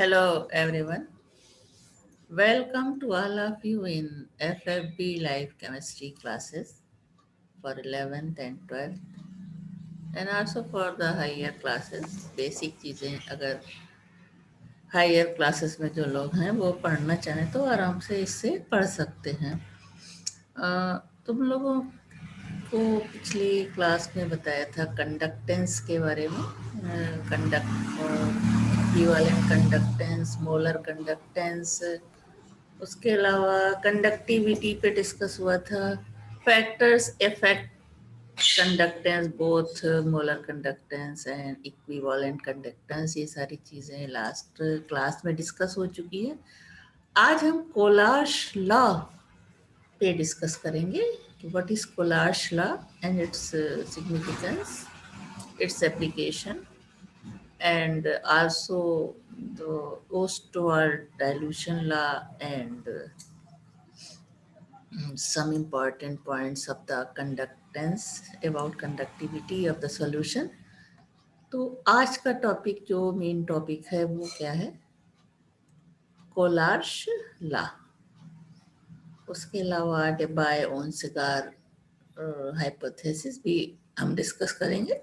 Hello everyone. Welcome to all of you in FFB Live Chemistry classes for 11th and 12th and also for the higher classes. Basic चीज़ें अगर higher classes में जो लोग हैं वो पढ़ना चाहें तो आराम से इससे पढ़ सकते हैं। तुम लोगों को पिछली क्लास में बताया था कंडक्टेंस के बारे में, इक्विवेलेंट कंडक्टेंस, मोलर कंडक्टेंस, उसके अलावा कंडक्टिविटी पे डिस्कस हुआ था, factors effect conductance, both molar conductance and equivalent conductance, ये सारी चीज़ें लास्ट क्लास में डिस्कस हो चुकी है। आज हम कोलार्श लॉ पे डिस्कस करेंगे कि what is Kohlrausch law and its significance, its application and also the Ostwald dilution law and some important points of the conductance about conductivity of the solution. तो आज का टॉपिक जो मेन टॉपिक है वो क्या है? कोलार्श लॉ। उसके अलावा डेबाय ओनसेगार हाइपोथेसिस भी हम डिस्कस करेंगे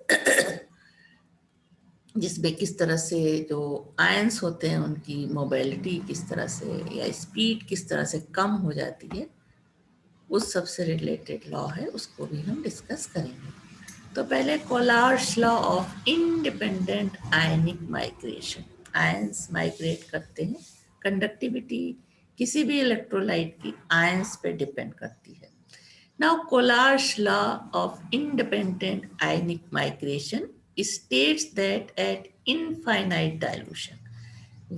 जिसमें किस तरह से जो आयंस होते हैं उनकी मोबिलिटी किस तरह से या स्पीड किस तरह से कम हो जाती है, उस सबसे रिलेटेड लॉ है, उसको भी हम डिस्कस करेंगे। तो पहले Kohlrausch law of independent ionic migration. Ions migrate करते हैं, कंडक्टिविटी किसी भी इलेक्ट्रोलाइट की आयंस पे डिपेंड करती है। Now Kohlrausch law of independent ionic migration states that at infinite dilution,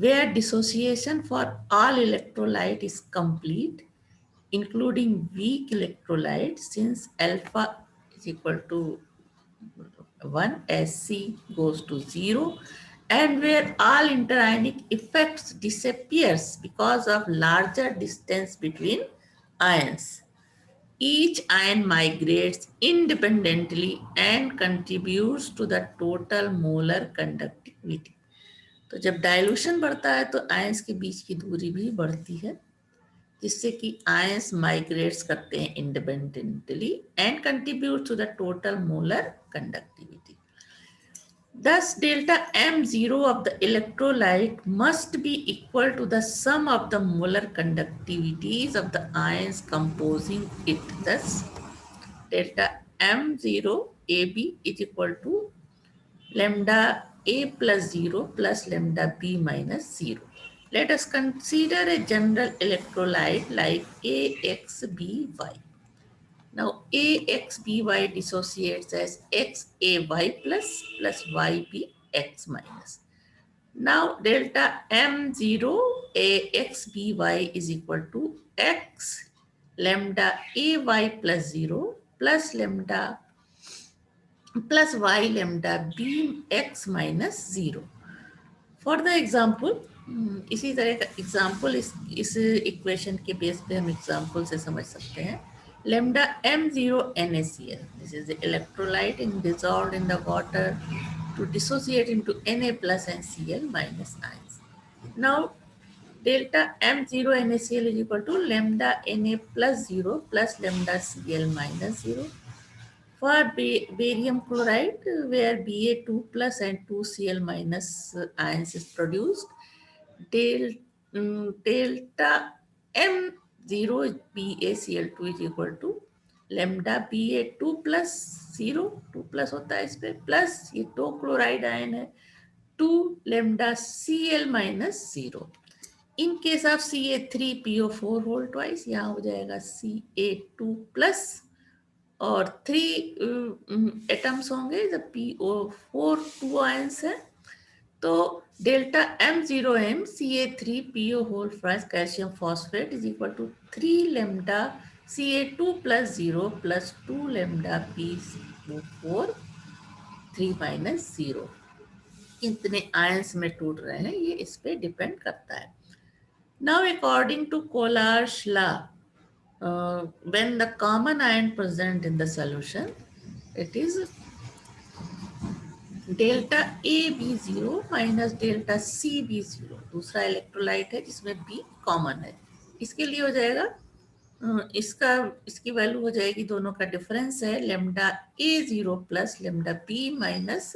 where dissociation for all electrolyte is complete, including weak electrolyte, since alpha is equal to 1 as C goes to 0, and where all interionic effects disappears because of larger distance between ions. Each ion migrates independently and contributes to the total molar conductivity. तो जब dilution बढ़ता है तो ions के बीच की दूरी भी बढ़ती है, जिससे कि आयंस माइग्रेट्स करते हैं independently and contribute to the total molar conductivity. Thus, delta M0 of the electrolyte must be equal to the sum of the molar conductivities of the ions composing it. Thus, delta M0 AB is equal to lambda A plus 0 plus lambda B minus 0. Let us consider a general electrolyte like AXBY. Now AXBY dissociates as XAY plus YBX minus. Now delta M0 AXBY is equal to X lambda AY plus 0 plus lambda plus Y lambda BX minus 0. For the example, इसी तरह का example इस equation के base पे हम example से समझ सकते हैं. Lambda M0 NaCl, this is the electrolyte in dissolved in the water to dissociate into Na plus and Cl minus ions. Now delta M0 NaCl is equal to lambda Na plus 0 plus lambda Cl minus 0. For barium chloride, where Ba2 plus and 2Cl minus ions is produced, delta M0 BaCl2 is equal to lambda Ba2 plus 0, 2 plus होता है इस पे, plus ये 2 chloride ion है, 2 lambda Cl minus 0. In case of Ca3PO4 whole twice, यहाँ हो जाएगा Ca2 plus और 3 एटम्स होंगे, जब PO4 2 आयंस है, तो डेल्टा M0M Ca3PO होल फ्राइज calcium phosphate is equal to 3 lambda Ca2 plus 0 plus 2 lambda PO4 3 minus 0. कितने आयंस में टूट रहे हैं ये इस पे डिपेंड करता है. Now according to Kohlrausch law, when the common ion present in the solution, it is delta A B zero minus delta C B zero, दूसरा इलेक्ट्रोलाइट है जिसमें बी कॉमन है। इसके लिए हो जाएगा इसका इसकी वैल्यू हो जाएगी, दोनों का डिफरेंस है lambda A zero plus lambda B minus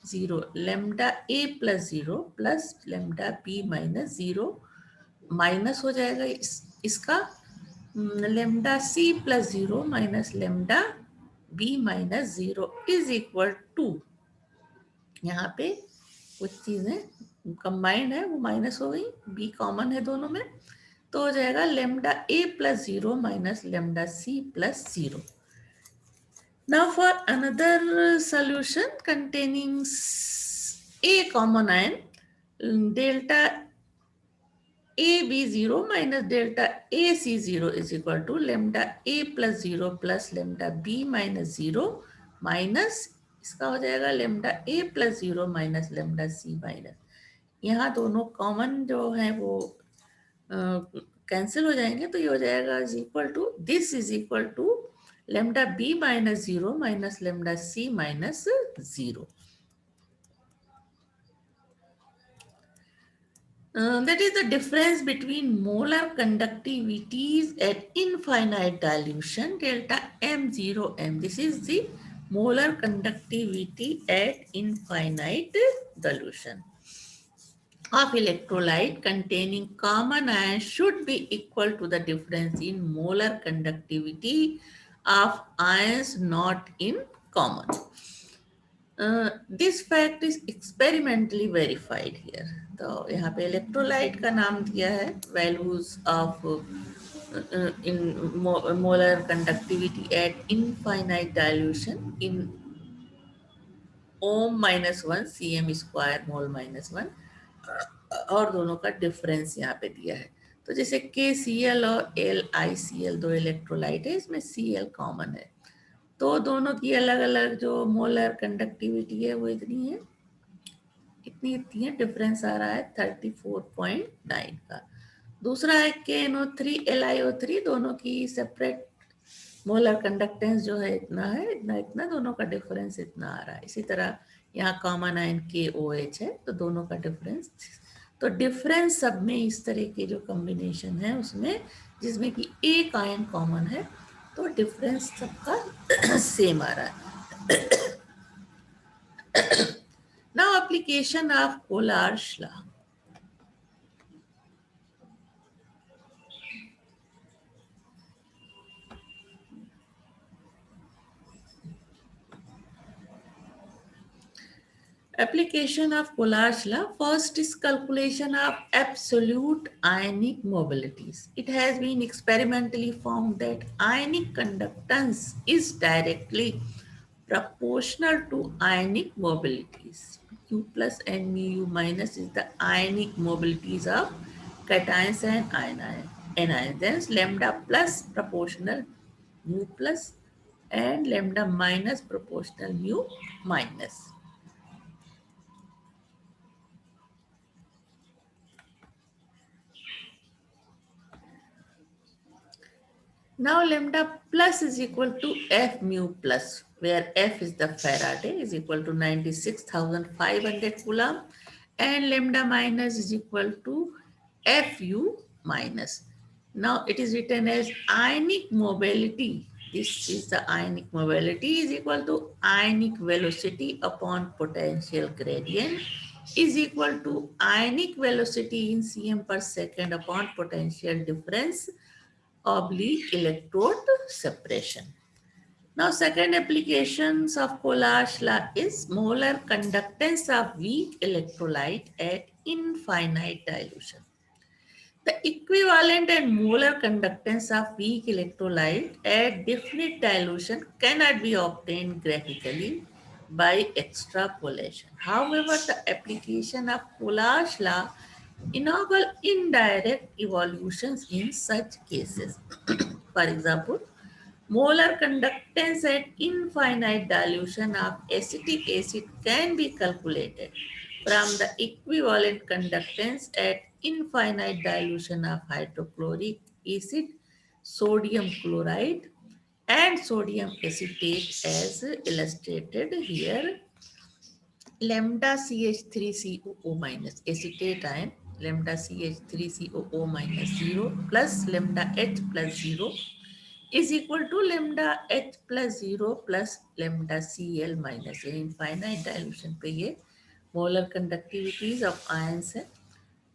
zero, lambda A plus zero plus lambda B minus zero, minus हो जाएगा इसका lambda C plus zero minus lambda B minus zero is equal to, यहाँ पे कुछ चीजें combined है वो minus हो गई, बी कॉमन है दोनों में, तो हो जाएगा lambda A plus zero minus lambda C plus zero. Now for another solution containing a common ion, delta AB0 minus delta AC0 is equal to lambda A plus 0 plus lambda B minus 0 minus इसका हो जाएगा lambda A plus 0 minus lambda C minus, यहाँ दोनों common जो है वो cancel हो जाएंगे, तो ये हो जाएगा is equal to, this is equal to lambda B minus 0 minus lambda C minus 0. That is the difference between molar conductivities at infinite dilution delta M0M. This is the molar conductivity at infinite dilution of electrolyte containing common ion should be equal to the difference in molar conductivity of ions not in common. This fact is experimentally verified here. तो यहाँ पे electrolyte का नाम दिया है, values of in molar conductivity at infinite dilution in ohm -1 cm square mole -1, और दोनों का डिफरेंस यहाँ पे दिया है। तो जैसे KCl और LiCl दो इलेक्ट्रोलाइट है, इसमें Cl कॉमन है, तो दोनों की अलग अलग जो मोलर कंडक्टिविटी है वो इतनी है, इतनी है, डिफरेंस आ रहा है 34.9 का। दूसरा है KNO3 LiO3, दोनों की सेपरेट मोलर कंडक्टेंस जो है इतना है, इतना इतना, दोनों का डिफरेंस इतना आ रहा है। इसी तरह यहाँ कॉमन आयन KOH है, तो दोनों का डिफरेंस, तो डिफरेंस सब में इस तरह के जो कॉम्बिनेशन है उसमें जिसमें कि एक आयन कॉमन है, तो डिफरेंस सबका सेम आ रहा है। Now application of Collard's law. Application of Collard's law. First is calculation of absolute ionic mobilities. It has been experimentally found that ionic conductance is directly proportional to ionic mobilities. Q plus and mu minus is the ionic mobilities of cations and anions. Then lambda plus proportional mu plus and lambda minus proportional mu minus. Now lambda plus is equal to F mu plus, where F is the Faraday, is equal to 96,500 Coulomb, and lambda minus is equal to Fu minus. Now it is written as ionic mobility. This is the ionic mobility is equal to ionic velocity upon potential gradient is equal to ionic velocity in cm per second upon potential difference oblique electrode separation. Now, second applications of Collard's law is molar conductance of weak electrolyte at infinite dilution. The equivalent and molar conductance of weak electrolyte at definite dilution cannot be obtained graphically by extrapolation. However, the application of Collard's law enable indirect evolutions in such cases. For example, molar conductance at infinite dilution of acetic acid can be calculated from the equivalent conductance at infinite dilution of hydrochloric acid, sodium chloride, and sodium acetate as illustrated here lambda CH3COO minus acetate ion, lambda CH3COO minus 0 plus lambda H plus 0 is equal to lambda H plus 0 plus lambda Cl minus A. Infinite dilution पे ये molar conductivities of ions है.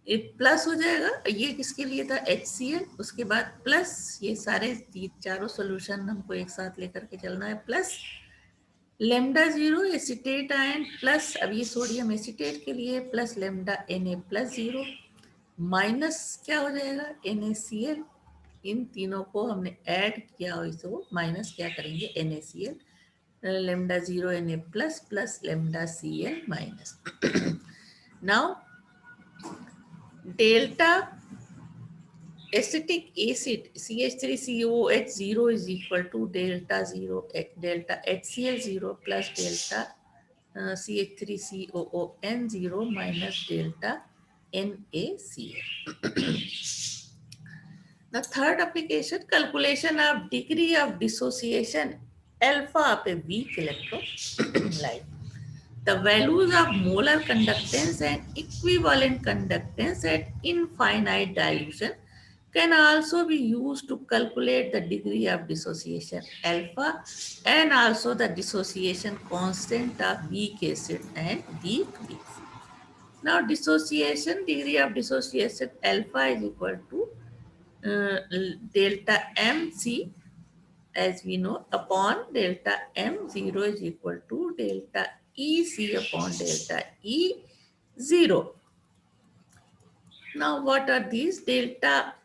ये plus हो जाएगा, ये किसके लिए था, HCl, उसके बाद प्लस ये सारे चारों सॉल्यूशन हमको एक साथ लेकर के चलना है, plus lambda 0 acetate ion plus, अब ये सोडियम एसिटेट के लिए plus lambda Na plus 0 minus क्या हो जाएगा NaCl. इन तीनों को हमने ऐड किया और इसको माइनस क्या करेंगे NaCl, lambda 0 Na plus plus lambda Cl minus. Now delta acetic acid CH3COOH0 is equal to delta 0 delta HCl0 plus delta CH3COON0 minus delta NaCl. The third application, calculation of degree of dissociation alpha of a weak electrolyte. The values of molar conductance and equivalent conductance at infinite dilution can also be used to calculate the degree of dissociation alpha and also the dissociation constant of weak acid and weak base. Now dissociation, degree of dissociation alpha is equal to delta MC, as we know, upon delta M0 is equal to delta EC upon delta E0. Now what are these? Delta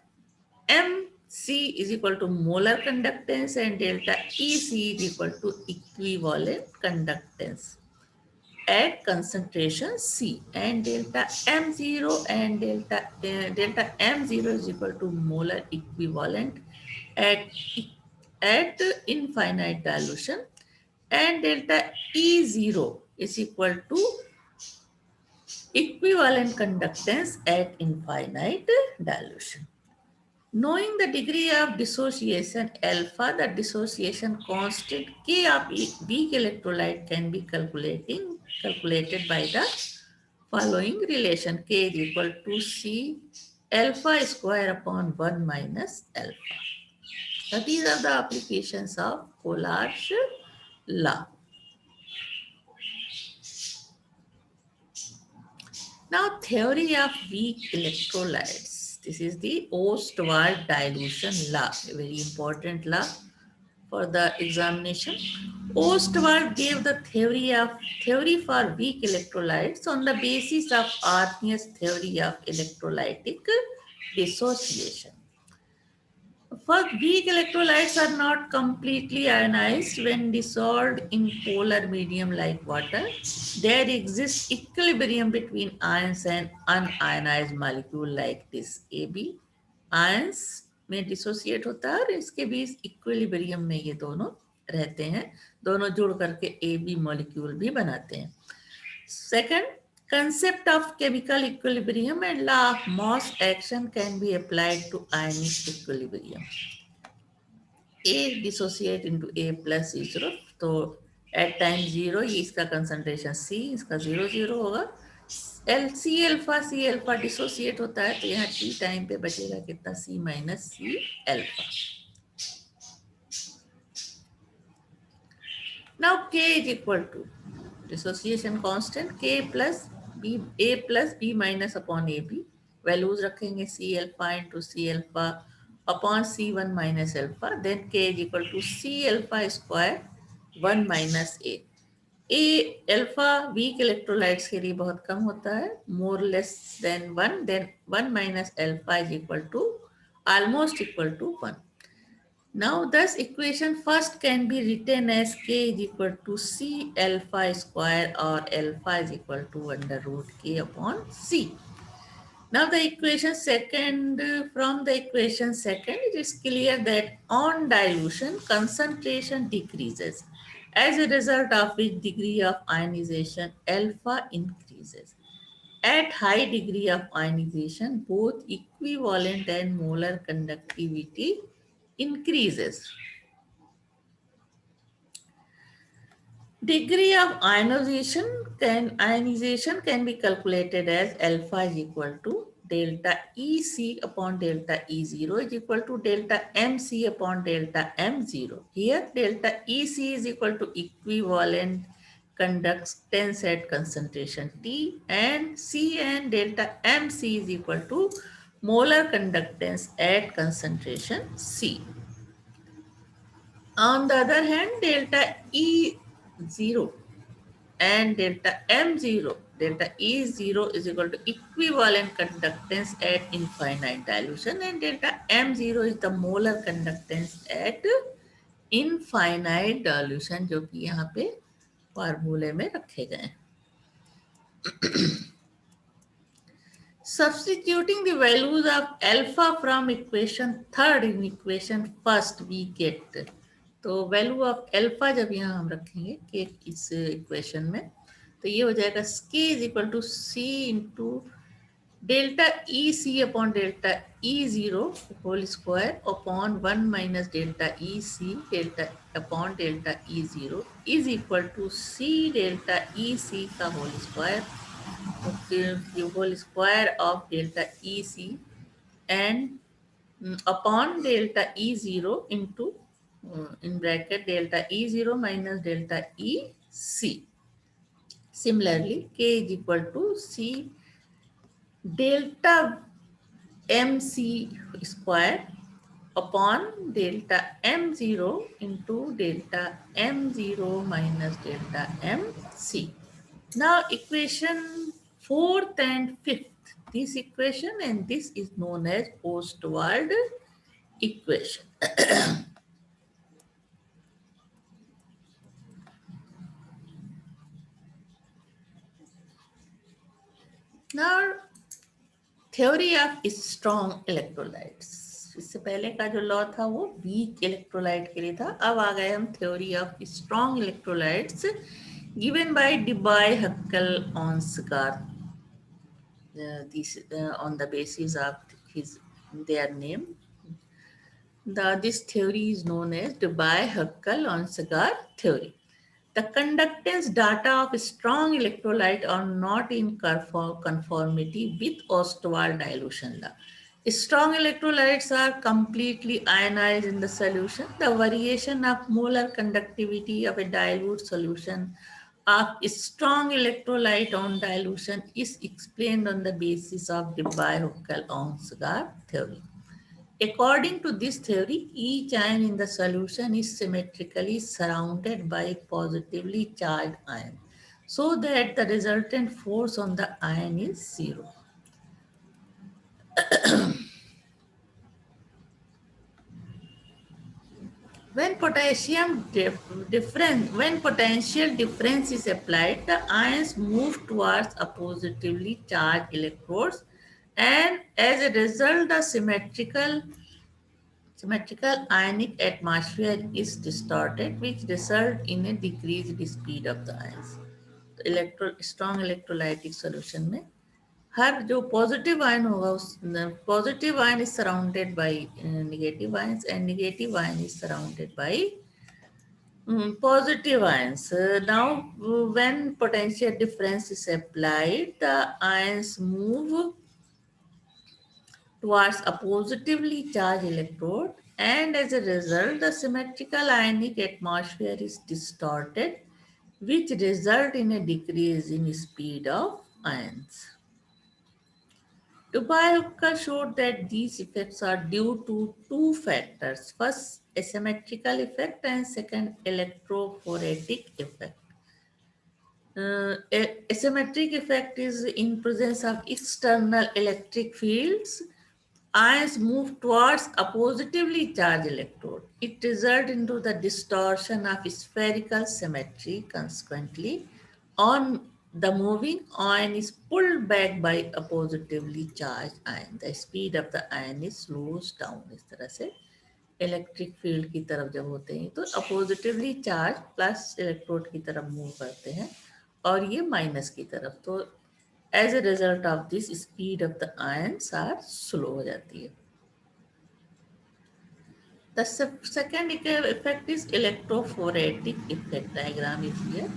MC is equal to molar conductance and delta EC is equal to equivalent conductance at concentration C, and delta M0 and delta M0 is equal to molar equivalent at infinite dilution, and delta E0 is equal to equivalent conductance at infinite dilution. Knowing the degree of dissociation alpha, the dissociation constant K of weak electrolyte can be calculated by the following relation. K is equal to C alpha square upon 1 minus alpha. So these are the applications of Collard's law. Now, theory of weak electrolytes. This is the Ostwald dilution law, a very important law for the examination. Ostwald gave the theory for weak electrolytes on the basis of Arrhenius theory of electrolytic dissociation. First, weak electrolytes are not completely ionized when dissolved in polar medium like water. There exists equilibrium between ions and unionized molecule like this AB. Ions में dissociate होता है और इसके बीच equilibrium में ये दोनों रहते हैं, दोनों जुड़ करके AB मॉलिक्यूल भी बनाते हैं. Second, concept of chemical equilibrium and law of Moss action can be applied to ionic equilibrium. A dissociate into A plus E0, तो at time 0 ये इसका concentration C, इसका 0 0 होगा. C alpha dissociate होता है तो यहाँ T टाइम पे बचेगा कितना, C minus C alpha. Now K is equal to dissociation constant K plus B, A plus B minus upon AB. Values रखेंगे C alpha into C alpha upon C1 minus alpha. Then K is equal to C alpha square 1 minus A. A alpha weak electrolytes के लिए बहुत कम होता है, more less than 1. Then 1 minus alpha is equal to almost equal to 1. Now, thus equation first can be written as K is equal to C alpha square or alpha is equal to under root K upon C. Now, the equation second, from the equation second, it is clear that on dilution, concentration decreases, as a result of which degree of ionization alpha increases. At high degree of ionization, both equivalent and molar conductivity increases. Degree of ionization can be calculated as alpha is equal to delta EC upon delta E0 is equal to delta MC upon delta M0. Here delta EC is equal to equivalent conductance at concentration T, and C and delta MC is equal to molar conductance at concentration C. On the other hand, delta E0 and delta M0, delta E0 is equal to equivalent conductance at infinite dilution, and delta M0 is the molar conductance at infinite dilution, जो कि यहाँ पे फार्मूले में रखे गए हैं. Substituting the values of alpha from equation third in equation first we get. तो वैल्यू ऑफ अल्फा जब यहाँ हम रखेंगे कि इस इक्वेशन में, तो ये हो जाएगा k is equal to C into delta E C upon delta E zero whole square upon 1 minus delta E C delta upon delta E zero is equal to C delta E C का whole square, the whole square of delta EC and upon delta E0 into in bracket delta E0 minus delta EC. Similarly, K is equal to C delta MC square upon delta M0 into delta M0 minus delta MC. Now equation 4th and 5th, this equation and this is known as Ostwald equation. Now theory of strong electrolytes. इससे पहले का जो law था वो weak electrolyte के लिए था. अब आ गए हम theory of strong electrolytes given by Debye, Huckel, Onsgaard. On the basis of their name. This theory is known as Debye, Huckel, Onsgaard theory. The conductance data of strong electrolyte are not in conformity with Ostwald dilution law. Strong electrolytes are completely ionized in the solution. The variation of molar conductivity of a dilute solution of strong electrolyte on dilution is explained on the basis of Debye-Huckel-Onsgaard theory. According to this theory, each ion in the solution is symmetrically surrounded by positively charged ion, so that the resultant force on the ion is zero. When potential difference is applied, the ions move towards a positively charged electrodes, and as a result, the symmetrical ionic atmosphere is distorted, which result in a decreased speed of the ions. Strong electrolytic solution में हर जो positive ion होगा उस positive ion is surrounded by negative ions and negative ion is surrounded by positive ions. Now when potential difference is applied, the ions move towards a positively charged electrode, and as a result the symmetrical ionic atmosphere is distorted, which result in a decrease in speed of ions. Debye showed that these effects are due to two factors. First, asymmetrical effect, and second, electrophoretic effect. Asymmetric effect is in presence of external electric fields. Ions move towards a positively charged electrode. It results into the distortion of spherical symmetry. Consequently, on the moving ion is pulled back by a positively charged ion. The speed of the ion is slows down. इस तरह से electric field की तरफ जब होते हैं तो अपोजिटिवली charge plus electrode की तरफ मूव करते हैं और ये माइनस की तरफ. तो as a result of this speed of the ions are slow हो जाती है. The second effect is electrophoretic effect. Diagram is here.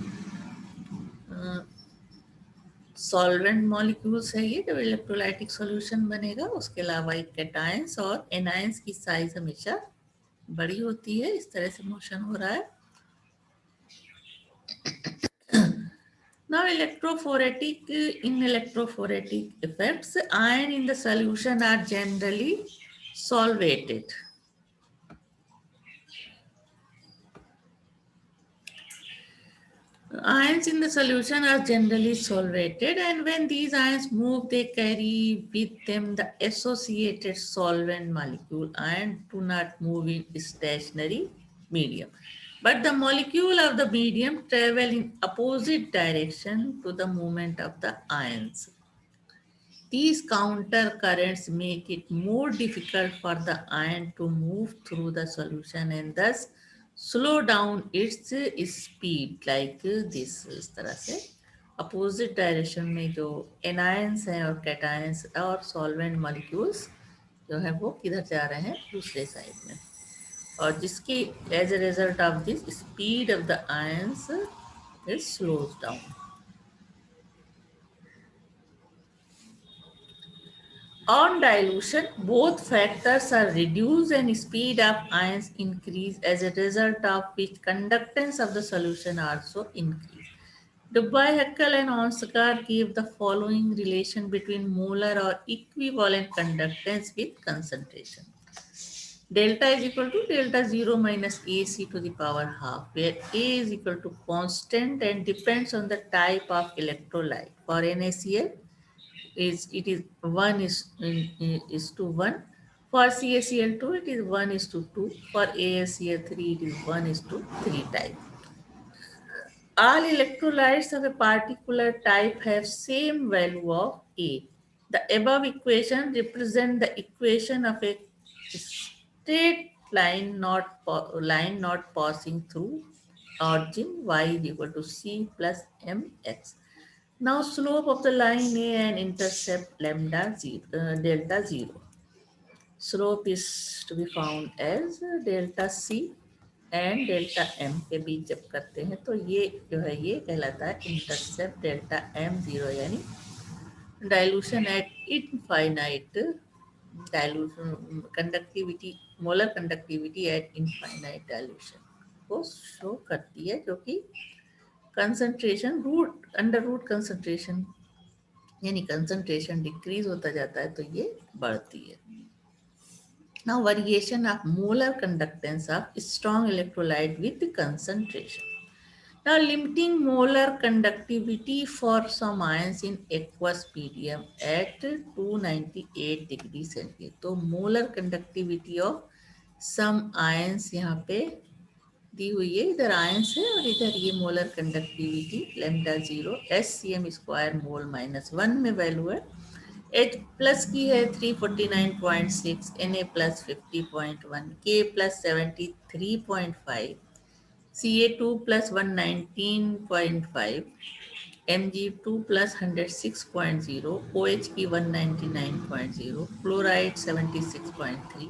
Solvent molecules है ये, जब इलेक्ट्रोलाइटिक सॉल्यूशन बनेगा, उसके अलावा एक कैटायंस और एनायंस की साइज हमेशा बड़ी होती है। इस तरह से मोशन हो रहा है। Now electrophoretic, in electrophoretic effects, iron in the solution are generally solvated. Ions in the solution are generally solvated, and when these ions move, they carry with them the associated solvent molecule. Ions do not move in stationary medium, but the molecule of the medium travel in opposite direction to the movement of the ions. These counter currents make it more difficult for the ion to move through the solution and thus slow down its speed like this। इस तरह से opposite direction में जो anions हैं और cations और solvent molecules जो है वो किधर जा रहे हैं, दूसरे साइड में, और जिसकी as a result of this speed of the ions is slows down. On dilution, both factors are reduced and speed of ions increase, as a result of which conductance of the solution also increase. Dubay-Heckel and Onskar gave the following relation between molar or equivalent conductance with concentration. Delta is equal to delta 0 minus AC to the power half, where A is equal to constant and depends on the type of electrolyte. For NaCl, it is 1 is to 1. For CaCl2, it is 1 is to 2. For AlCl3, it is 1 is to 3 type. All electrolytes of a particular type have same value of A. The above equation represent the equation of a straight line not passing through origin y is equal to c plus mx. Now slope of the line A and intercept lambda 0, delta 0. Slope is to be found as delta C and delta M के बीच जब करते हैं तो ये जो है ये कहलाता है इंटरसेप्ट डेल्टा एम जीरो, यानी dilution at infinite dilution conductivity, molar conductivity at infinite dilution को शो करती है, जो कि concentration root under root concentration, यानी कंसंट्रेशन डिक्रीज होता जाता है तो ये बढ़ती है। Now variation of molar conductance of strong electrolyte with concentration. Now limiting molar conductivity for some ions in aqueous medium at 298 degrees centigrade. तो molar conductivity of some ions यहाँ पे दी हुई है, इधर आयंस है और इधर ये molar conductivity lambda 0 SCm square mole -1 में वैल्यू है। H प्लस की है 349.6, Na plus 50.1, K plus 73.5, Ca2 plus 119.5, Mg2 plus 106.0, OH की 199.0, chloride 76.3,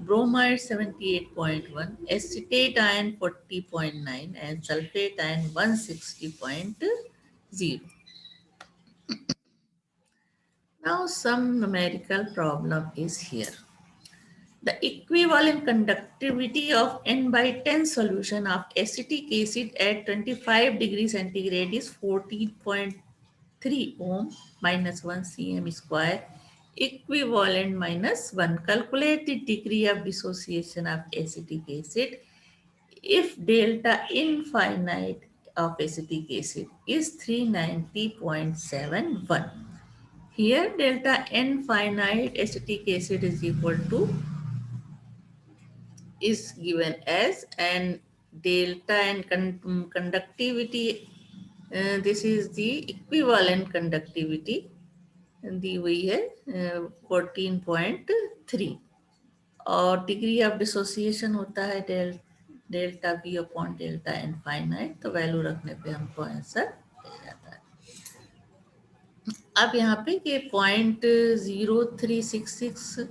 bromide 78.1, acetate ion 40.9, and sulfate ion 160.0. Now some numerical problem is here. The equivalent conductivity of N by 10 solution of acetic acid at 25 degrees centigrade is 14.3 ohm -1 cm square equivalent -1. Calculate the degree of dissociation of acetic acid if delta infinite of acetic acid is 390.71. Here delta n finite acetic acid is equal to is given as, and delta and conductivity, this is the equivalent conductivity दी हुई है 14.3, और degree of dissociation होता है delta B upon delta infinite, तो value रखने पे हमको आंसर मिल जाता है। अब यहाँ पे ये 0.0366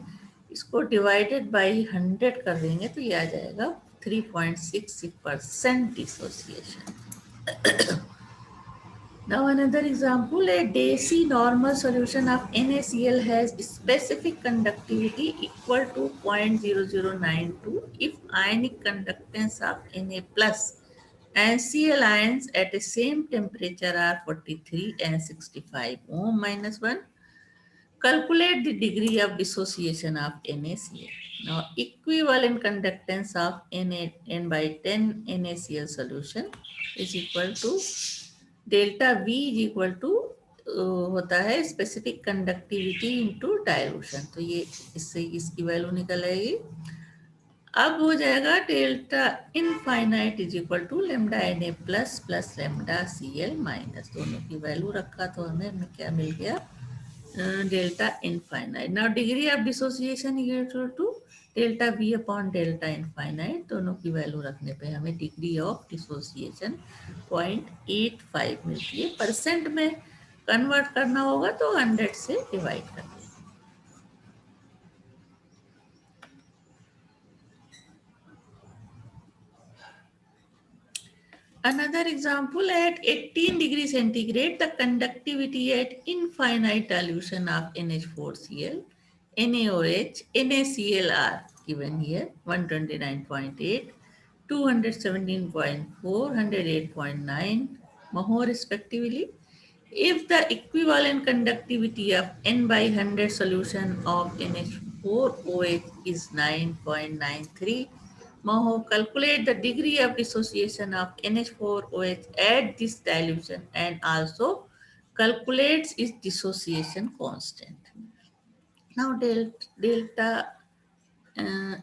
इसको डिवाइडेड बाई 100 कर देंगे तो ये आ जाएगा 3.66% dissociation. Now another example, a DASY normal solution of NaCl has specific conductivity equal to 0.0092 if ionic conductance of Na plus and Cl ions at the same temperature are 43 and 65 ohm minus 1. Calculate the degree of dissociation of NaCl. Now equivalent conductance of N by 10 NaCl solution is equal to delta V is equal to होता है specific conductivity into dilution. तो ये इससे इसकी value निकल आएगी. अब हो जाएगा delta infinite is equal to lambda Na plus plus lambda Cl minus. दोनों की वैल्यू रखा तो हमें क्या मिल गया, delta infinite. Now degree of dissociation equal to delta V upon delta infinite. दोनों की वैल्यू रखने पे हमें डिग्री ऑफ डिसोसिएशन 0.85 मिलती है. परसेंट में कन्वर्ट करना होगा तो 100 से डिवाइड कर दें. Another example, at 18 degrees centigrade, the conductivity at infinite dilution of NH4Cl, NaOH, NaCl are given here 129.8, 217.4, 108.9 Mohr respectively. If the equivalent conductivity of N by 100 solution of NH4OH is 9.93 Moho, calculate the degree of dissociation of NH4OH at this dilution and also calculates its dissociation constant. Now delta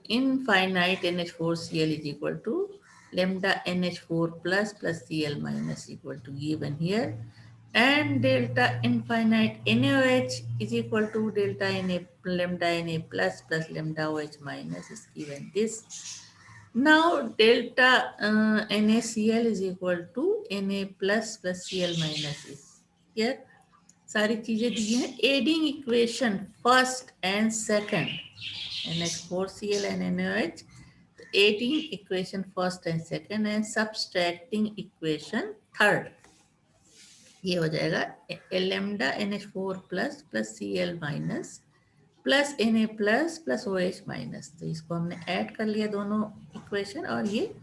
infinite NH4Cl is equal to lambda NH4 plus plus Cl minus equal to given here, and delta infinite NaOH is equal to delta Na lambda Na plus plus lambda OH minus is given this. Now delta NaCl is equal to Na plus plus Cl minus is here. सारी चीजें दी हैं. Adding equation first and second NH4Cl and NaOH, adding equation first and second and subtracting equation third. ये हो जाएगा lambda NH4 plus plus Cl minus plus Na plus plus OH minus. तो इसको हमने add कर लिया दोनों इक्वेशन और ये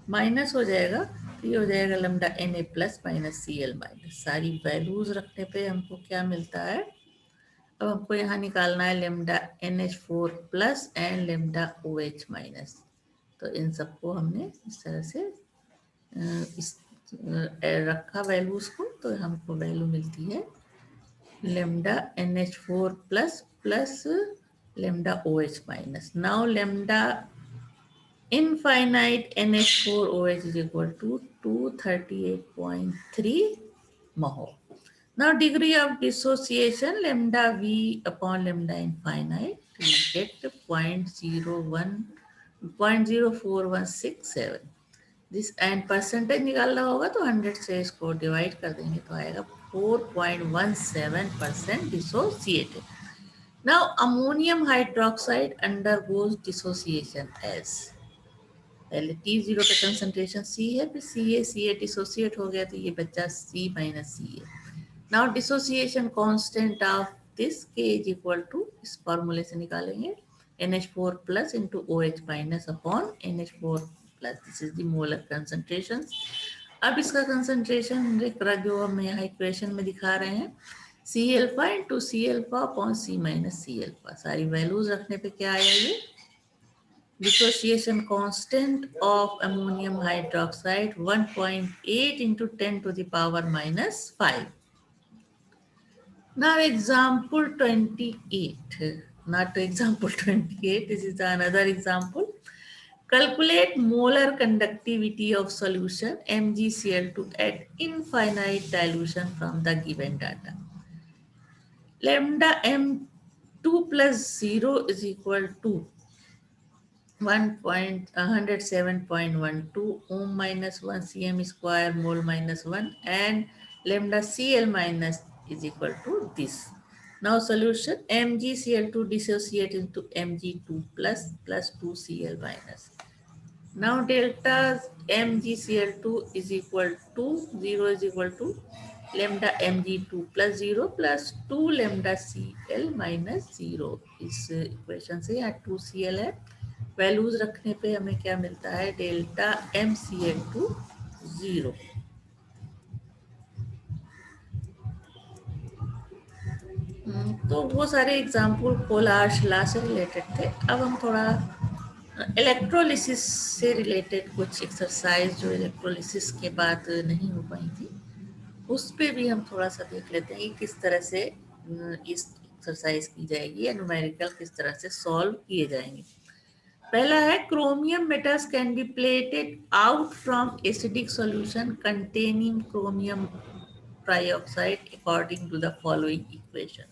माइनस हो जाएगा. तो ये हो जाएगा lambda Na plus minus Cl minus. सारी वैल्यूज रखने पे हमको क्या मिलता है, अब हमको यहाँ निकालना है lambda NH4 plus and lambda OH minus. तो इन सबको हमने इस तरह से इस रखा वैल्यूज को, तो हमको वैल्यू मिलती है lambda NH4 plus plus lambda OH minus. Now lambda infinite NH4OH is equal to 238.3 Moho. Now degree of dissociation lambda V upon lambda infinite, we get 0.04167. This and percentage निकालना होगा तो 100 से इसको डिवाइड कर देंगे तो आएगा 4.17% dissociated. Now ammonium hydroxide undergoes dissociation as पहले T0 का कंसंट्रेशन C है, फिर Ca डिसोसिएट हो गया तो ये बच्चा C minus Ca. Now dissociation constant of this K is equal to, इस फॉर्मूले से निकालेंगे NH4 plus into OH minus upon NH4 plus. This is the molar concentrations. अब इसका कंसंट्रेशन जो हम यहाँ इक्वेशन में दिखा रहे हैं C alpha into C alpha upon C minus C alpha. सारी वैल्यूज रखने पे क्या आया ये, dissociation constant of ammonium hydroxide 1.8 into 10 to the power minus 5. Now example 28, not example 28, this is another example. Calculate molar conductivity of solution MgCl2 at infinite dilution from the given data. Lambda M2 plus 0 is equal to 107.12 ohm minus 1 cm square mole minus 1 and lambda Cl minus is equal to this. Now solution, MgCl2 dissociate into Mg2 plus 2Cl minus. Now delta MgCl2 is equal to 0 is equal to lambda Mg2 plus 0 plus 2 lambda Cl minus 0. इस equation से यहाँ 2Cl है, values रखने पे हमें क्या मिलता है, डेल्टा MCl2 0. तो वो सारे एग्जाम्पल पोलार शिला से रिलेटेड थे. अब हम थोड़ा इलेक्ट्रोलिसिस से रिलेटेड कुछ एक्सरसाइज जो इलेक्ट्रोलिसिस के बाद नहीं हो पाई थी, उस पे भी हम थोड़ा सा देख लेते हैं कि किस तरह से इस एक्सरसाइज की जाएगी या न्यूमेरिकल किस तरह से सॉल्व किए जाएंगे. पहला है, chromium metals can be plated out from acidic solution containing chromium trioxide according to the following equation.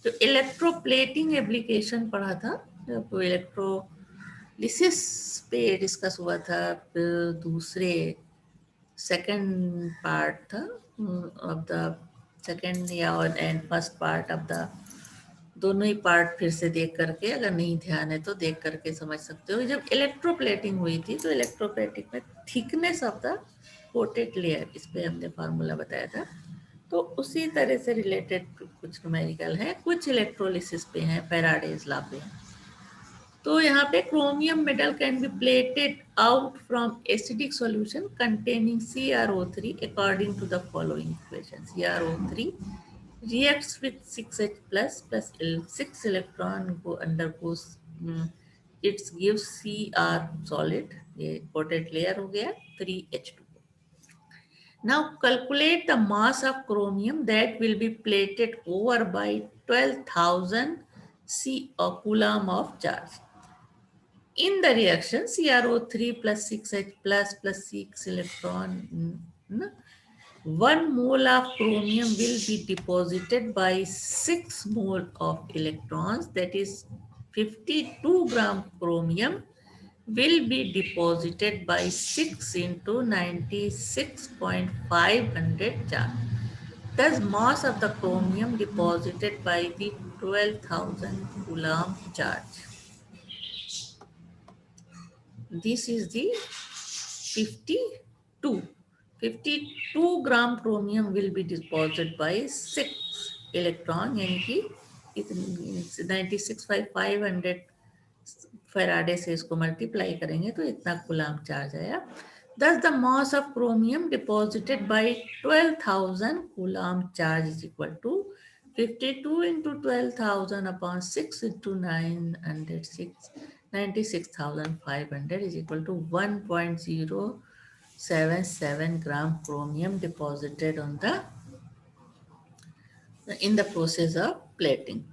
तो इलेक्ट्रोप्लेटिंग एप्लीकेशन पढ़ा था, जब इलेक्ट्रोलिसिस पे डिस्कस हुआ था, दूसरे सेकंड पार्ट था ऑफ द सेकंड या and first part of the, दोनों ही पार्ट फिर से देख करके, अगर नहीं ध्यान है तो देख करके समझ सकते हो. जब इलेक्ट्रोप्लेटिंग हुई थी तो इलेक्ट्रोप्लेटिंग में thickness of the coated layer, इस पे हमने फार्मूला बताया था. तो उसी तरह से रिलेटेड कुछ न्यूमेरिकल है, कुछ इलेक्ट्रोलिसिस पे हैं, फैराडेज लॉ पे हैं. तो यहाँ पे chromium metal can be plated out from acidic solution containing CrO3 according to the following equation. CrO3 reacts with 6H plus 6 electron go undergoes, it gives Cr solid, ये coated layer हो गया, 3H2. Now calculate the mass of chromium that will be plated over by 12,000 coulomb of charge. In the reaction, CrO3 plus 6H plus 6 electron, 1 mole of chromium will be deposited by 6 mole of electrons, that is 52 gram chromium will be deposited by 6 into 96.500 charge. Thus, mass of the chromium deposited by the 12,000 coulomb charge. This is the 52. 52 gram chromium will be deposited by 6 electron, यानी कि 96,500 Faraday से इसको multiply करेंगे तो इतना coulomb charge आया. Thus the mass of chromium deposited by 12,000 coulomb charge is equal to 52 into 12,000 upon 6 into 906, 96,500 is equal to 1.077 gram chromium deposited on the in the process of plating.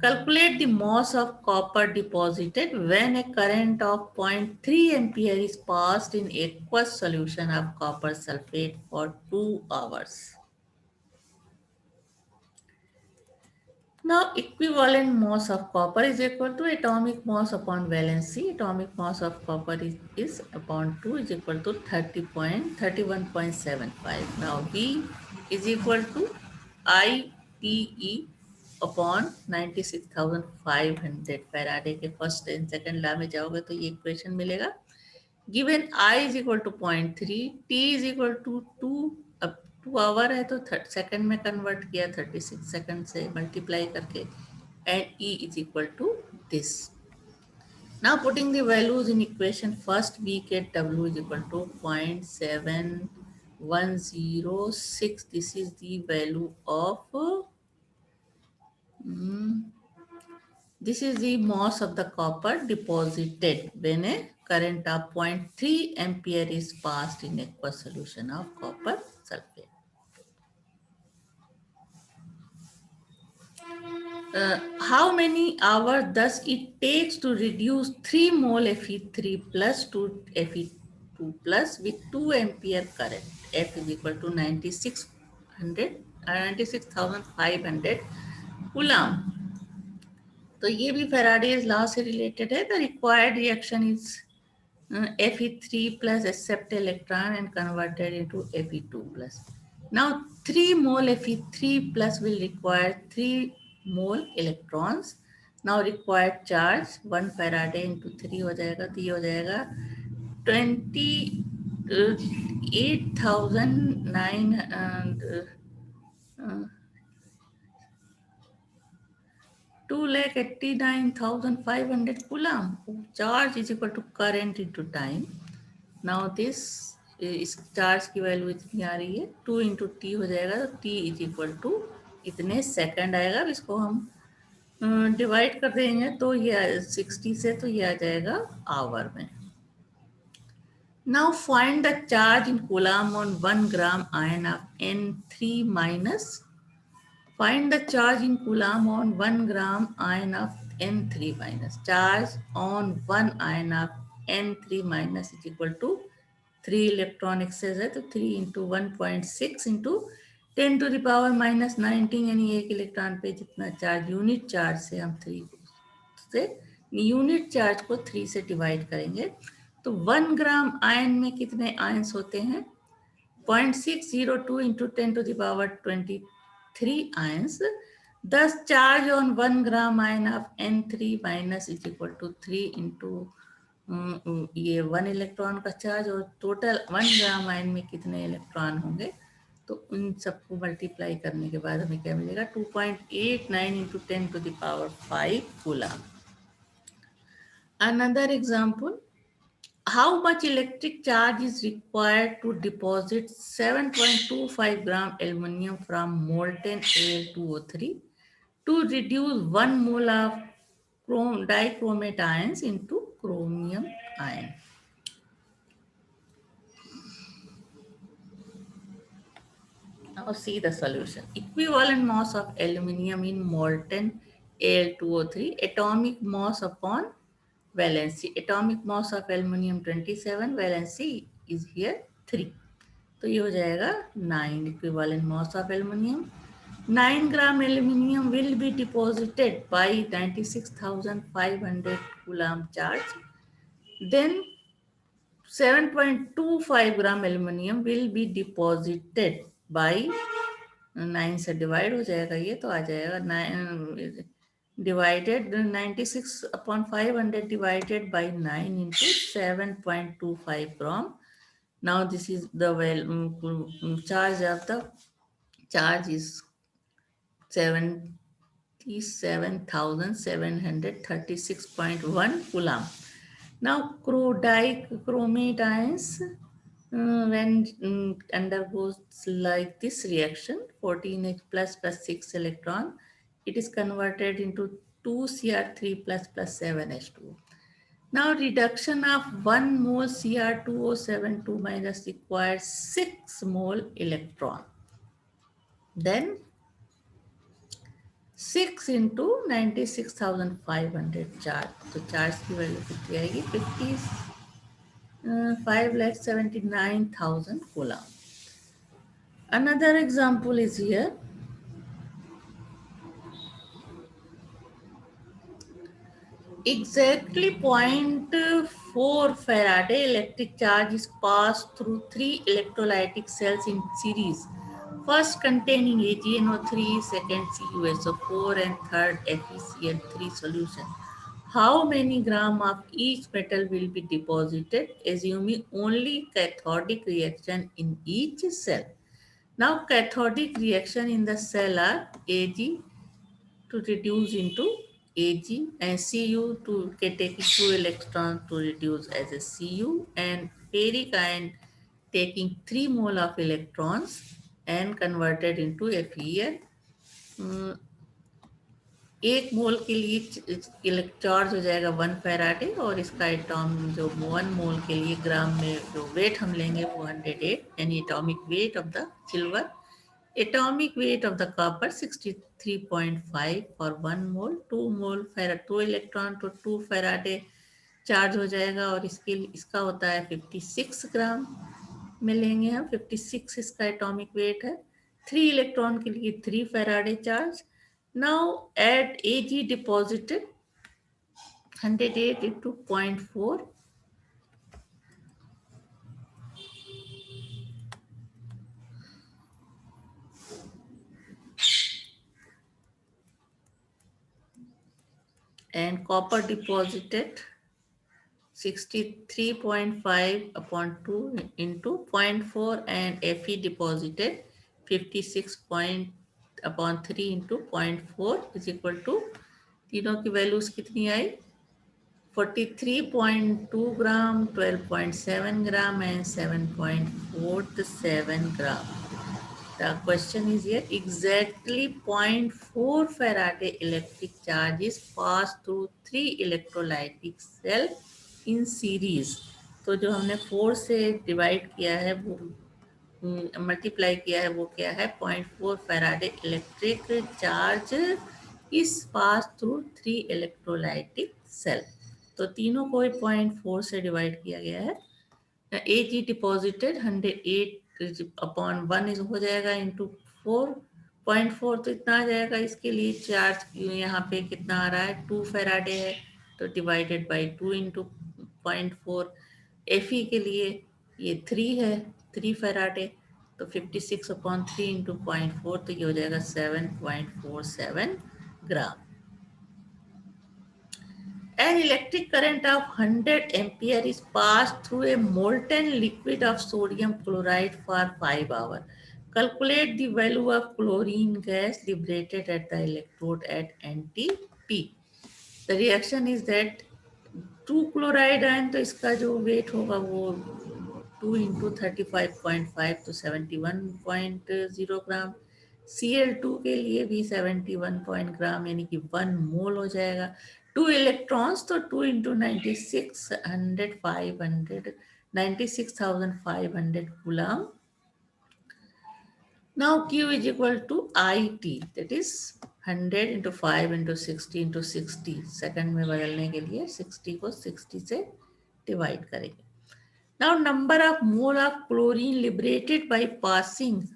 Calculate the mass of copper deposited when a current of 0.3 ampere is passed in aqueous solution of copper sulfate for 2 hours. Now, equivalent mass of copper is equal to atomic mass upon valency. Atomic mass of copper is upon 2 is equal to 31.75. Now, V is equal to ITE upon 96,500. Faraday के first and second law में जाओगे तो ये equation मिलेगा. Given I is equal to 0.3, T is equal to 2, अब 2 our है तो second में कन्वर्ट किया 36 सेकंड से मल्टीप्लाई करके, and E is equal to this. Now putting the values in equation first, we get W is equal to 0.7106. This is the value of this is the mass of the copper deposited when a current of 0.3 ampere is passed in aqueous solution of copper sulfate. How many hours does it takes to reduce 3 mole Fe3 plus to Fe2 plus with 2 ampere current? F is equal to 96,500 coulomb. तो ये भी Faraday's law से related है. The required reaction is Fe3 plus accept electron and converted into Fe2 plus. Now 3 mole Fe3 plus will require 3 mole electrons. Now required charge 1 Faraday into 3 हो जाएगा, तो ये हो जाएगा 2,89,500 coulomb. Charge is equal to current into time. Now this इस charge की value इतनी आ रही है, 2 इंटू टी हो जाएगा, तो टी इज इक्वल टू इतने सेकंड आएगा। अब इसको हम डिवाइड कर देंगे तो ये 60 से, तो ये आ जाएगा आवर में। Now find the charge in coulomb on 1 gram iron of N3 minus. Find the charge in coulomb on 1 gram iron of N3 minus. Charge on 1 iron of N3 minus is equal to 3 electron excess है, तो 3 into 1.6 into 10⁻⁻19, यानी एक electron पे जितना charge, unit charge से हम 3 से unit charge को 3 से डिवाइड करेंगे, तो 1 ग्राम आयन में कितने आयन्स होते हैं? 0.602 into 10⁻23 ions. Thus charge on 1 gram ion of N3 minus is equal to 3 into ये 1 इलेक्ट्रॉन का चार्ज, और टोटल 1 ग्राम आयन में कितने इलेक्ट्रॉन होंगे, तो उन सबको मल्टीप्लाई करने के बाद हमें क्या मिलेगा? 2.89 into 10⁵ coulomb. Another example, how much electric charge is required to deposit 7.25 gram aluminum from molten Al2O3 to reduce 1 mole of dichromate ions into chromium ion? Now see the solution. Equivalent mass of aluminum in molten Al2O3, atomic mass upon valency. Atomic mass of aluminum 27, valency is here 3. तो ये हो जाएगा 9 equivalent mass of aluminum. 9 gram aluminum will be deposited by 96,500 coulomb charge. Then 7.25 gram aluminum will be deposited by 9 से divide हो जाएगा, ये तो आ जाएगा 9 divided 96/500 divided by 9 into 7.25 gram. Now this is the charge of the charge is 77,736.1 coulomb. Now dichromate ions, when undergoes like this reaction, 14H plus 6 electron, it is converted into 2Cr3 plus 7H2. Now reduction of 1 mole Cr2O72 minus requires 6 mole electron. Then 6 into 96,500 charge, तो charge की value कितनी आएगी? 5,79,000 coulomb. Another example is here. Exactly 0.4 Faraday electric charge is passed through 3 electrolytic cells in series. First containing AgNO3, second CuSO4, and third FeCl3 solution. How many gram of each metal will be deposited, assuming only cathodic reaction in each cell? Now cathodic reaction in the cell are Ag to reduce into Ag, and Cu to take 2 electrons to reduce as a Cu, and ferric ion taking 3 mole of electrons and converted into FeL. एक मोल के लिए charge हो जाएगा 1 Faraday, और इसका atom जो 1 मोल के लिए ग्राम में जो वेट हम लेंगे वो 108, यानी atomic weight of the silver. Atomic weight of the copper 63.5 for 1 mole. 2 mole farad, 2 electron to 2 Faraday charge हो जाएगा, और इसका होता है 56 ग्राम में लेंगे हम. 56 इसका एटॉमिक वेट है. 3 इलेक्ट्रॉन के लिए 3 Faraday charge. Now at Ag deposited 108 into 0.4. and copper deposited 63.5 upon 2 into 0.4 and Fe deposited 56 point upon 3 into 0.4 is equal to तीनों की वैल्यूज कितनी आई 43.2 ग्राम 12.7 ग्राम and 7.47 gram. The question is here exactly 0.4 Faraday electric charge is passed through 3 electrolytic cell in series. तो जो हमने 4 से divide किया है वो मल्टीप्लाई किया है वो क्या है 0.4 Faraday electric charge is passed through 3 electrolytic cell. तो तीनों को 0.4 से डिवाइड किया गया है. Ag deposited 108 अपॉन 1 इज हो जाएगा इंटू 4.4 तो इतना आ जाएगा. इसके लिए चार्ज यहाँ पे कितना आ रहा है 2 फेराडे है तो डिवाइडेड बाय 2 इंटू 0.4. Fe के लिए ये 3 है 3 फेराडे तो 56 अपॉन 3 इंटू 0.4 तो ये हो जाएगा 7.47 ग्राम. An electric current of 100 ampere is passed through a molten liquid of sodium chloride for 5 hours. Calculate the value of chlorine gas liberated at the electrode at NTP. The reaction is that 2 chloride ion तो इसका जो weight होगा वो 2 into 35.5 तो 71.0 ग्राम. Cl2 के लिए भी 71 ग्राम यानी कि 1 मोल हो जाएगा. 2 इलेक्ट्रॉन्स तो 2 into 96,500 coulomb. Now Q is equal to IT, that is 100 into 5 into 60 into 60. Second में बदलने के लिए 60 को 60 से डिवाइड करेंगे. Now number of mole of chlorine liberated by passing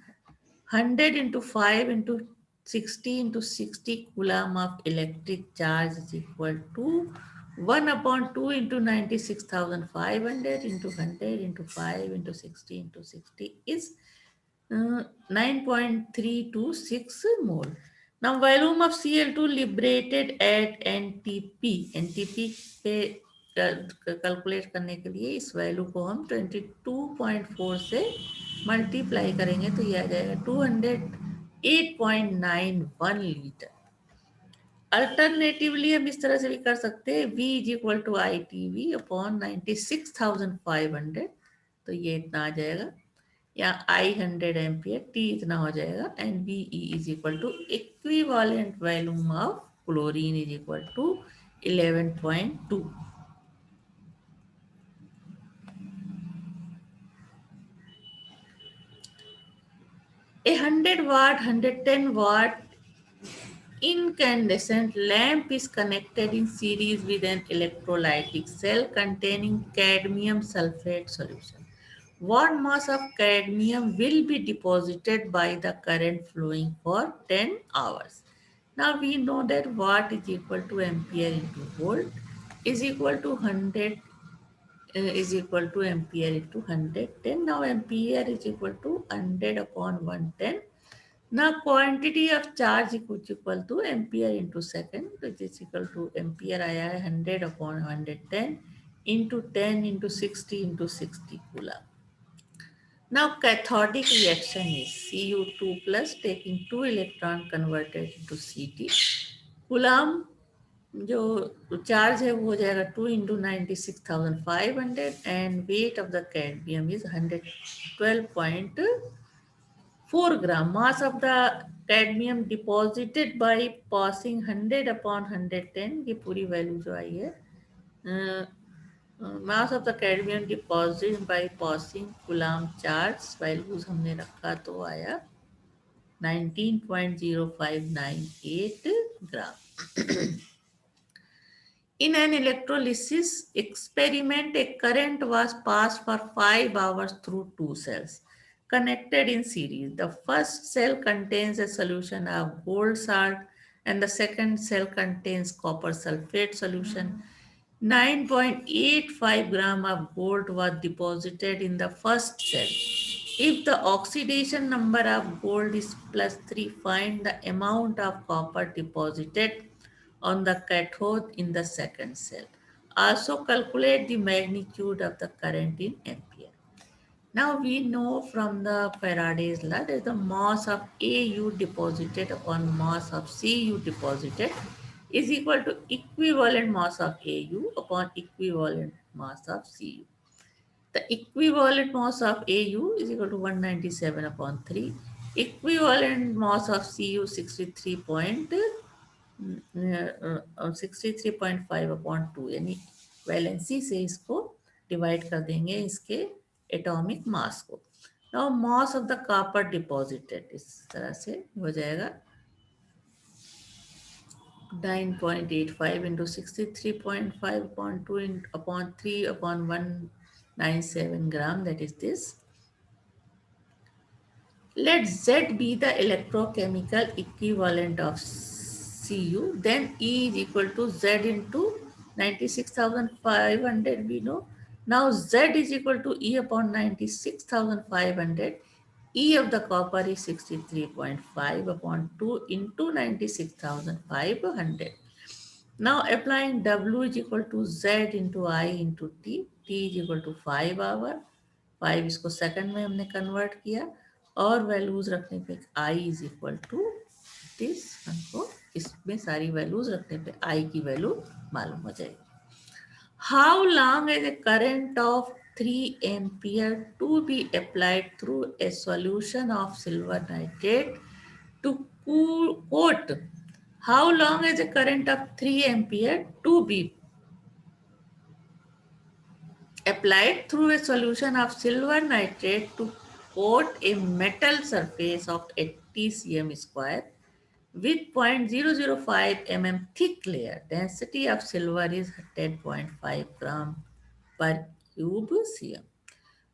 100 into 5 into 60 into 60 coulomb of electric charge is equal to 1 upon 2 into 96,500 into 100 into 5 into 60 into 60 is 9.326 mole. Now volume of Cl2 liberated at NTP. NTP पे calculate करने के लिए इस value को हम 22.4 से multiply करेंगे तो ये आ जाएगा 208.91 लीटर. अल्टरनेटिवली हम इस तरह से भी कर सकते हैं V is equal to I T V upon 96,500 तो ये इतना आ जाएगा या I 100 एम्पियर T इतना हो जाएगा and VE is equal to equivalent volume of chlorine is equal to 11.2. A 100 watt 110 watt incandescent lamp is connected in series with an electrolytic cell containing cadmium sulfate solution. What mass of cadmium will be deposited by the current flowing for 10 hours? Now we know that watt is equal to ampere into volt is equal to 100 is equal to ampere into 110. Now ampere is equal to 100 upon 110. Now quantity of charge is equal to ampere into second, which is equal to ampere आया है 100 upon 110 into 10 into 60 into 60 coulomb. Now cathodic reaction is Cu2 plus taking 2 electron converted into Ct. Coulomb जो charge है वो हो जाएगा 2 into 96,500 and weight of the cadmium is 112.4 gram. Mass of the cadmium deposited by passing 100 upon 110 की पूरी value जो आई है mass of the cadmium deposited by passing coulomb charge values हमने रखा तो आया 19.0598 gram. In an electrolysis experiment, a current was passed for 5 hours through 2 cells connected in series. The first cell contains a solution of gold salt and the second cell contains copper sulfate solution. 9.85 gram of gold was deposited in the first cell. If the oxidation number of gold is +3, find the amount of copper deposited on the cathode in the second cell. Also calculate the magnitude of the current in ampere. Now we know from the Faraday's law that the mass of AU deposited upon mass of CU deposited is equal to equivalent mass of AU upon equivalent mass of CU. The equivalent mass of AU is equal to 197 upon 3. Equivalent mass of CU 63.5 upon 2 यानी valency से इसको divide कर देंगे इसके atomic mass को. Now mass of the copper deposited इस तरह से हो जाएगा 9.85 into 63.5 upon 2 upon 3 upon 197 gram, that is this. Let Z be the electrochemical equivalent of Cu. Then E is equal to Z into 96,500 we know. Now Z is equal to E upon 96,500. E of the copper is 63.5 upon 2 into 96,500. Now applying W is equal to Z into I into T. T is equal to 5 hour. 5 इसको second में हमने convert किया और values रखने पे I is equal to this. हमको इसमें सारी वैल्यूज रखने पे I की वैल्यू मालूम हो जाएगी. How long is a current of 3 ampere to be applied through a solution of silver nitrate to coat? How long is a current of 3 ampere to be applied through a solution of silver nitrate to coat a metal surface of 80 cm square with 0.005 mm thick layer? Density of silver is 10.5 gram per cube cm.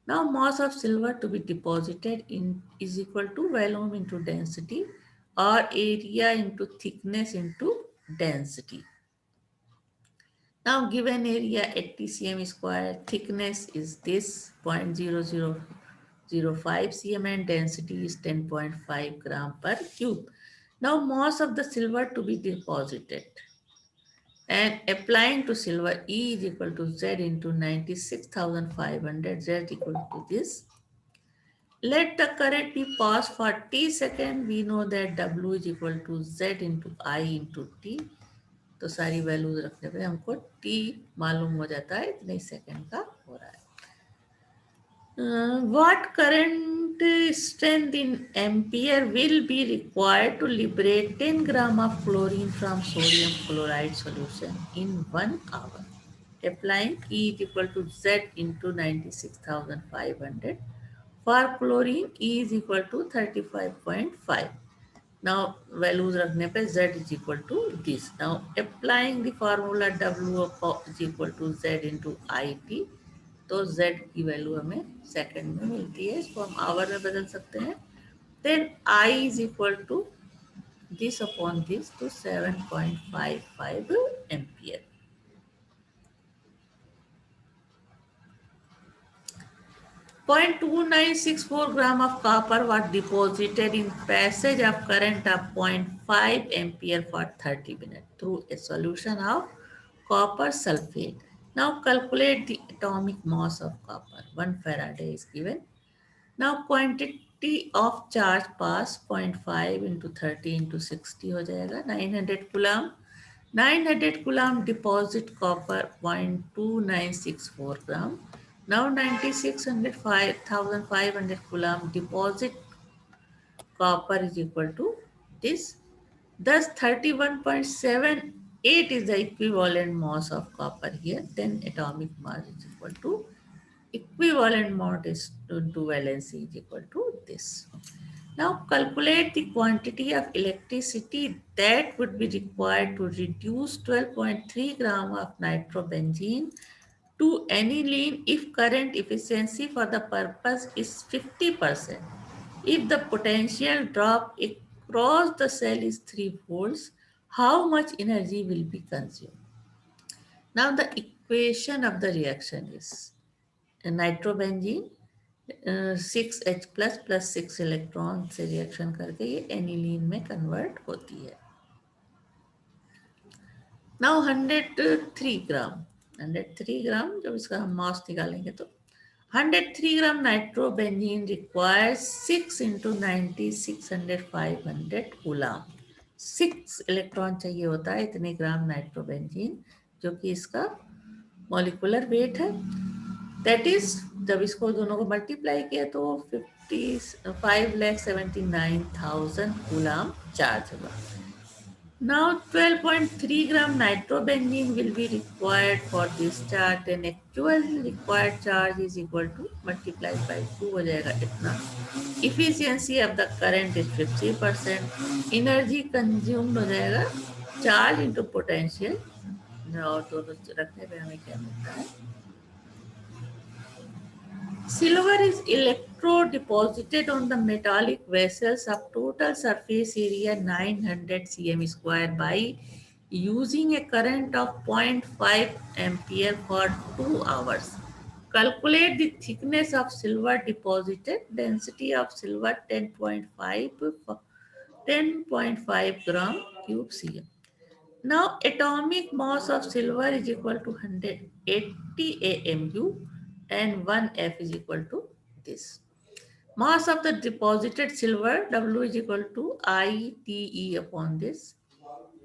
Now mass of silver to be deposited in is equal to volume into density or area into thickness into density. Now given area 80 cm square, thickness is this 0.0005 cm and density is 10.5 gram per cube. Now mass of the silver to be deposited and applying to silver E is equal to Z into 96,500, Z equal to this. Let the current be passed for T second. We know that W is equal to Z into I into T. तो सारी values रखने पे हमको T मालूम हो जाता है इतने सेकंड का हो रहा है. What current strength in ampere will be required to liberate 10 gram of chlorine from sodium chloride solution in 1 hour? Applying E is equal to Z into 96,500. For chlorine, E is equal to 35.5. Now values रखने पे Z is equal to this. Now applying the formula W is equal to Z into IT. तो Z की value हमें second में मिलती है, इसको हम आवर में बदल सकते हैं. Then I is equal to this upon this to 7.55 ampere. 0.2964 gram of copper was deposited in passage of current of 0.5 ampere for 30 minutes through a solution of copper sulfate. Now calculate the atomic mass of copper. 1 Faraday is given. Now quantity of charge pass 0.5 into 30 into 60 हो जाएगा 900 coulomb. 900 coulomb deposit copper 0.2964 gram. Now 96,500 coulomb deposit copper is equal to this. Thus 31.78 is the equivalent mass of copper here. Then atomic mass is equal to equivalent mass is to valency is equal to this. Now calculate the quantity of electricity that would be required to reduce 12.3 gram of nitrobenzene to aniline if current efficiency for the purpose is 50%. If the potential drop across the cell is 3 volts, how much energy will be consumed? Now the equation of the reaction is nitrobenzene 6H plus 6 electron से reaction करके ये aniline में convert होती है. Now 103 ग्राम जब इसका हम मास निकालेंगे तो 103 gram nitrobenzene requires 6 into 90 600 500 coulomb. 6 electron चाहिए होता है इतने ग्राम नाइट्रोबेंजीन, जो कि इसका मॉलिक्यूलर वेट है। दैट इज जब इसको दोनों को मल्टीप्लाई किया तो 55,79,000 कूलाम चार्ज होगा। Now 12.3 gram nitrobenzene will be required for this charge, and actual required charge is equal to multiplied by 2 हो जाएगा इतना। Efficiency of the current is 50%, energy consumed हो जाएगा charge into potential, और दोनों रखने पे हमें क्या मिलता है। Silver is electro-deposited on the metallic vessels of total surface area 900 cm square by using a current of 0.5 ampere for 2 hours. Calculate the thickness of silver deposited. Density of silver 10.5 gram cube cm. Now, atomic mass of silver is equal to 180 AMU and 1F is equal to this. Mass of the deposited silver, W is equal to ITE upon this,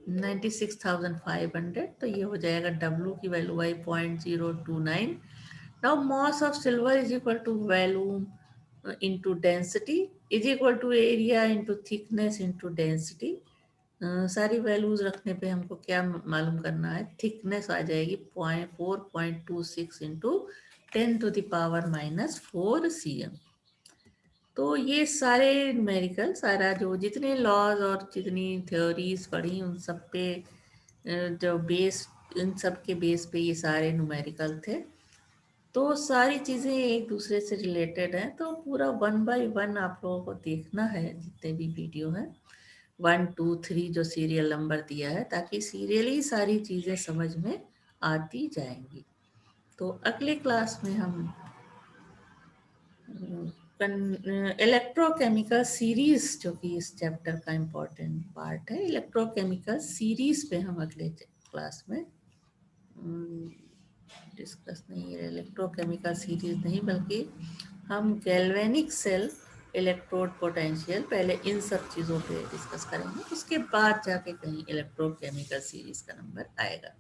96,500. तो ये हो जाएगा W की value I 0.029. Now, mass of silver is equal to volume into density is equal to area into thickness into density. सारी values रखने पे हमको क्या मालूम करना है, थिकनेस आ जाएगी 4.26 इंटू 10⁻⁻4 cm। तो ये सारे न्यूमेरिकल, सारा जो जितने लॉज और जितनी थ्योरीज पढ़ी उन सब पे जो बेस, इन सब के बेस पे ये सारे न्यूमेरिकल थे। तो सारी चीज़ें एक दूसरे से रिलेटेड हैं, तो पूरा 1 बाय 1 आप लोगों को देखना है जितने भी वीडियो हैं, 1 2 3 जो सीरियल नंबर दिया है, ताकि सीरियली सारी चीज़ें समझ में आती जाएंगी। तो अगले क्लास में हम इलेक्ट्रोकेमिकल सीरीज, जो कि इस चैप्टर का इम्पोर्टेंट पार्ट है, इलेक्ट्रोकेमिकल सीरीज पे हम अगले क्लास में डिस्कस नहीं है, इलेक्ट्रोकेमिकल सीरीज नहीं, बल्कि हम गैल्वेनिक सेल, इलेक्ट्रोड पोटेंशियल, पहले इन सब चीज़ों पे डिस्कस करेंगे, उसके बाद जाके कहीं इलेक्ट्रोकेमिकल सीरीज का नंबर आएगा।